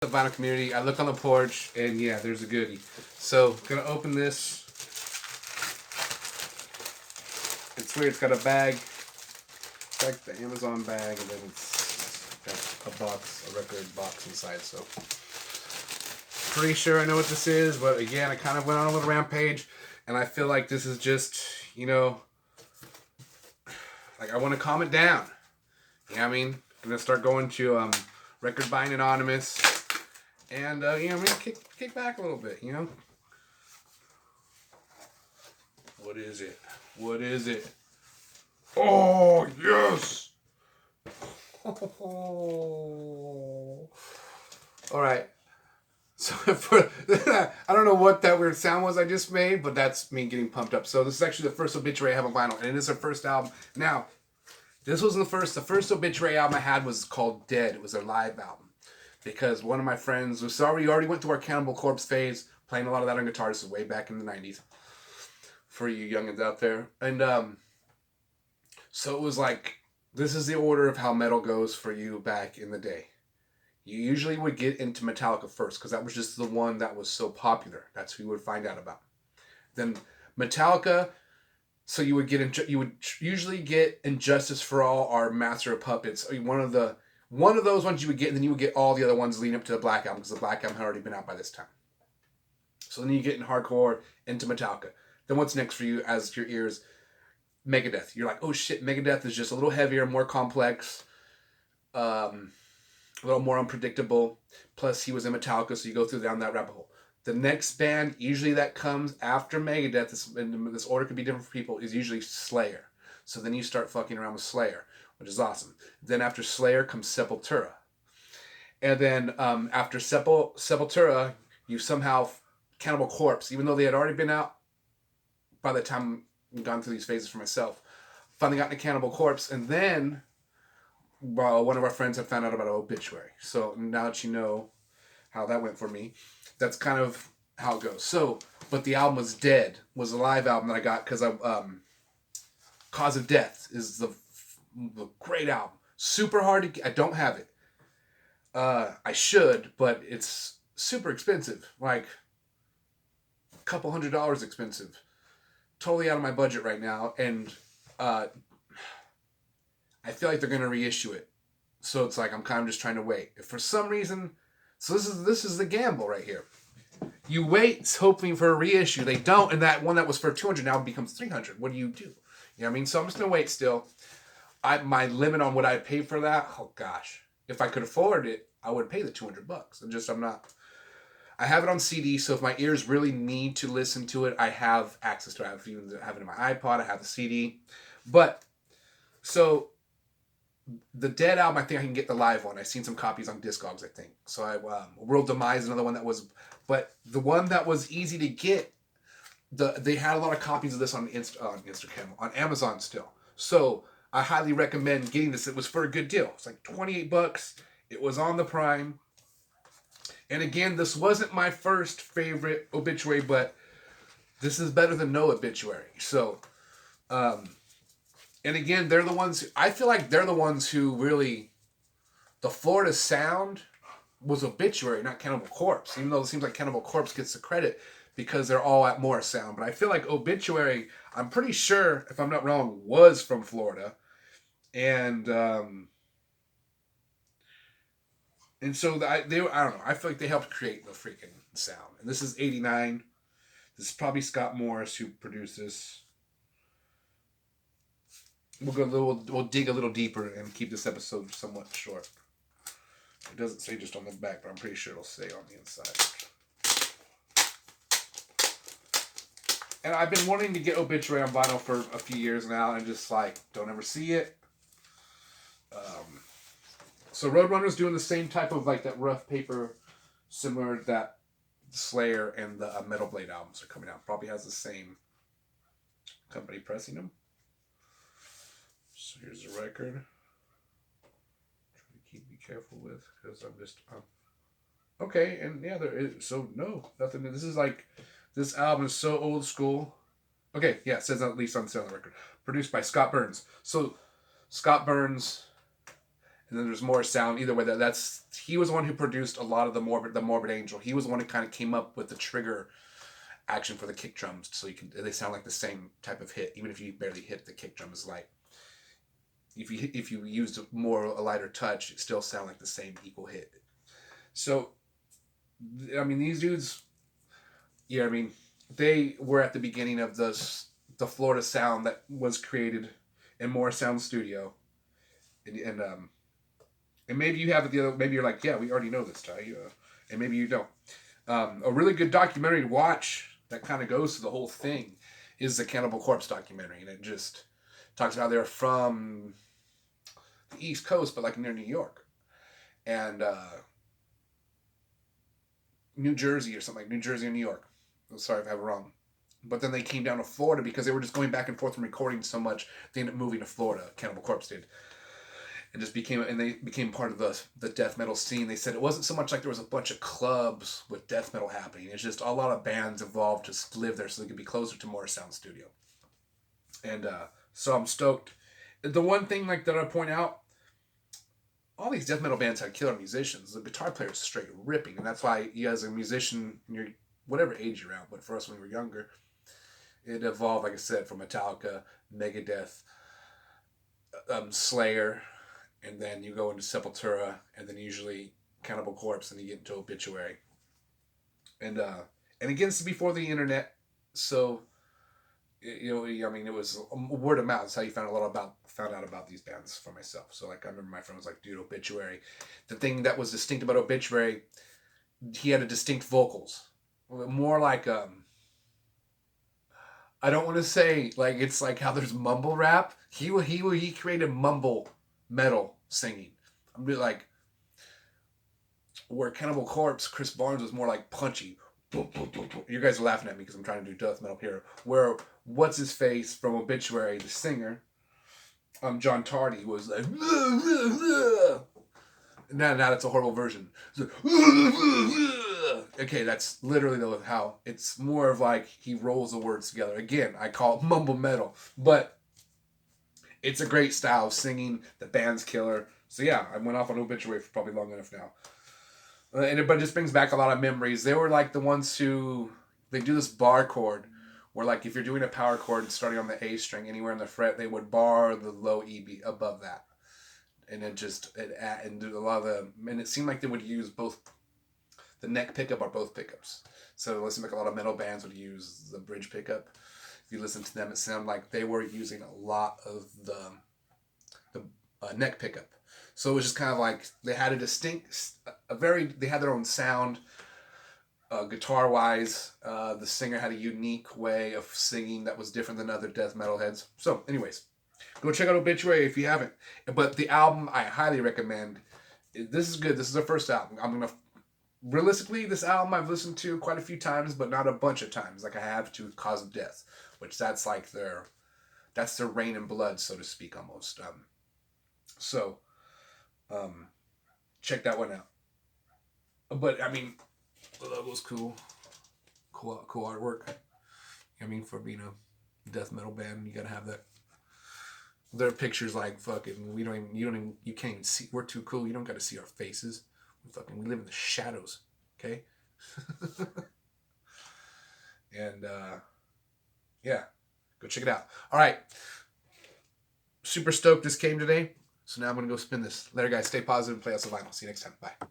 The vinyl community. I look on the porch and yeah, there's a goodie. So gonna open this. It's weird. It's got a bag. It's like the Amazon bag, and then it's got a record box inside. So pretty sure I know what this is, but again, I kind of went on a little rampage, and I feel like this is just like I want to calm it down. You know what I mean? I'm gonna start going to Record Buying Anonymous. And, kick back a little bit, What is it? What is it? Oh, yes! Oh. All right. So, I don't know what that weird sound was I just made, but that's me getting pumped up. So, this is actually the first Obituary I have on vinyl, and it is our first album. Now, this wasn't the first. The first Obituary album I had was called Dead. It was their live album. Because one of my friends was sorry, we already went through our Cannibal Corpse phase, playing a lot of that on guitar. This is way back in the 90s. For you youngins out there. And so it was like, this is the order of how metal goes for you back in the day. You usually would get into Metallica first, because that was just the one that was so popular. That's who you would find out about. Then Metallica, so you would usually get Injustice for All or Master of Puppets. One of those ones you would get, and then you would get all the other ones leading up to the Black Album, because the Black Album had already been out by this time. So then you get in hardcore, into Metallica. Then what's next for you as your ears? Megadeth. You're like, oh shit, Megadeth is just a little heavier, more complex, a little more unpredictable. Plus, he was in Metallica, so you go down that rabbit hole. The next band, usually that comes after Megadeth, this order could be different for people, is usually Slayer. So then you start fucking around with Slayer, which is awesome. Then after Slayer comes Sepultura. And then after Sepultura, you somehow, Cannibal Corpse, even though they had already been out by the time I've gone through these phases for myself, finally got into Cannibal Corpse, and then one of our friends had found out about Obituary. So now that you know how that went for me, that's kind of how it goes. So, but the album was Dead, was a live album that I got because Cause of Death is the great album. Super hard to get. I don't have it. I should, but it's super expensive. Like a couple $100 expensive. Totally out of my budget right now, and I feel like they're gonna reissue it. So it's like I'm kind of just trying to wait. If for some reason, so this is the gamble right here. You wait hoping for a reissue. They don't, and that one that was for $200 now becomes $300. What do? You know what I mean? So I'm just gonna wait still. My limit on what I pay for that, oh gosh. If I could afford it, I would pay the $200. And just I'm not. I have it on CD, so if my ears really need to listen to it, I have access to it. I have it in my iPod. I have the CD. But so the Dead album, I think I can get the live one. I've seen some copies on Discogs, I think. So World Demise, another one that was, but the one that was easy to get, they had a lot of copies of this on Instagram, on Amazon still. So I highly recommend getting this. It was for a good deal. It's like $28. It was on the Prime. And again, this wasn't my first favorite Obituary, but this is better than no Obituary. So, and again, they're the ones, I feel like they're the ones who really, the Florida sound was Obituary, not Cannibal Corpse. Even though it seems like Cannibal Corpse gets the credit because they're all at Morris sound. But I feel like Obituary, I'm pretty sure, if I'm not wrong, was from Florida. And so I don't know. I feel like they helped create the freaking sound. And this is 89. This is probably Scott Morris who produced this. We'll dig a little deeper and keep this episode somewhat short. It doesn't say just on the back, but I'm pretty sure it'll say on the inside. And I've been wanting to get Obituary on vinyl for a few years now, and just like don't ever see it. So Roadrunner's doing the same type of like that rough paper, similar to that Slayer and the Metal Blade albums are coming out. Probably has the same company pressing them. So here's the record. Try to be careful with, because I'm just okay. And yeah, there is no nothing. This is like, this album is so old school. Okay, yeah, it says at least on the record. Produced by Scott Burns. So Scott Burns And then there's more sound. Either way, that's he was the one who produced a lot of the Morbid Angel. He was the one who kind of came up with the trigger action for the kick drums, so they sound like the same type of hit, even if you barely hit the kick drum is light. If you used a lighter touch, it still sound like the same equal hit. So, I mean, these dudes, yeah, I mean, they were at the beginning of the Florida sound that was created in More Sound Studio, and maybe you have it the other. Maybe you're like, yeah, we already know this, Ty, and maybe you don't. A really good documentary to watch that kind of goes through the whole thing is the Cannibal Corpse documentary, and it just talks about they're from the East Coast, but like near New York, and New Jersey or something like New Jersey or New York. Sorry if I have it wrong. But then they came down to Florida because they were just going back and forth and recording so much. They ended up moving to Florida. Cannibal Corpse did, and they became part of the death metal scene. They said it wasn't so much like there was a bunch of clubs with death metal happening. It's just a lot of bands involved to live there so they could be closer to More Sound Studio. And so I'm stoked. The one thing like that I point out, all these death metal bands had killer musicians. The guitar player is straight ripping, and that's why you as a musician, you're whatever age you're at. But for us when we were younger, it evolved, like I said, from Metallica, Megadeth, Slayer, and then you go into Sepultura, and then usually Cannibal Corpse, and you get into Obituary. And again, this is before the internet, so I mean, it was word of mouth. That's how you found out about these bands for myself. So like, I remember my friend was like, "Dude, Obituary." The thing that was distinct about Obituary, he had a distinct vocals, more like I don't want to say like it's like how there's mumble rap. He created mumble metal singing. I'm really like where Cannibal Corpse, Chris Barnes was more like punchy. You guys are laughing at me because I'm trying to do death metal here. Where what's his face from Obituary, the singer, John Tardy was like. Now that's a horrible version. Okay, that's literally how it's more of like he rolls the words together. Again, I call it mumble metal, but it's a great style of singing. The band's killer. So yeah, I went off on Obituary for probably long enough now. But it just brings back a lot of memories. They were like the ones who they do this bar chord, where like if you're doing a power chord starting on the A string anywhere in the fret, they would bar the low E beat above that. And and do a lot of and it seemed like they would use both the neck pickup or both pickups. So it seemed like a lot of metal bands would use the bridge pickup. If you listen to them, it sounded like they were using a lot of the neck pickup. So it was just kind of like they had they had their own sound, guitar wise. The singer had a unique way of singing that was different than other death metal heads. So, anyways. Go check out Obituary if you haven't. But the album I highly recommend. This is good. This is their first album. Realistically, this album I've listened to quite a few times, but not a bunch of times like I have to Cause of Death, which that's like their Reign in Blood, so to speak, almost. Check that one out. But I mean, the logo's cool artwork. I mean, for being a death metal band, you gotta have that. Their pictures like fucking you can't even see. We're too cool. You don't got to see our faces. We live in the shadows, okay? And yeah, go check it out. All right, super stoked this came today. So now I'm gonna go spin this. Later, guys. Stay positive and play out some vinyl. See you next time. Bye.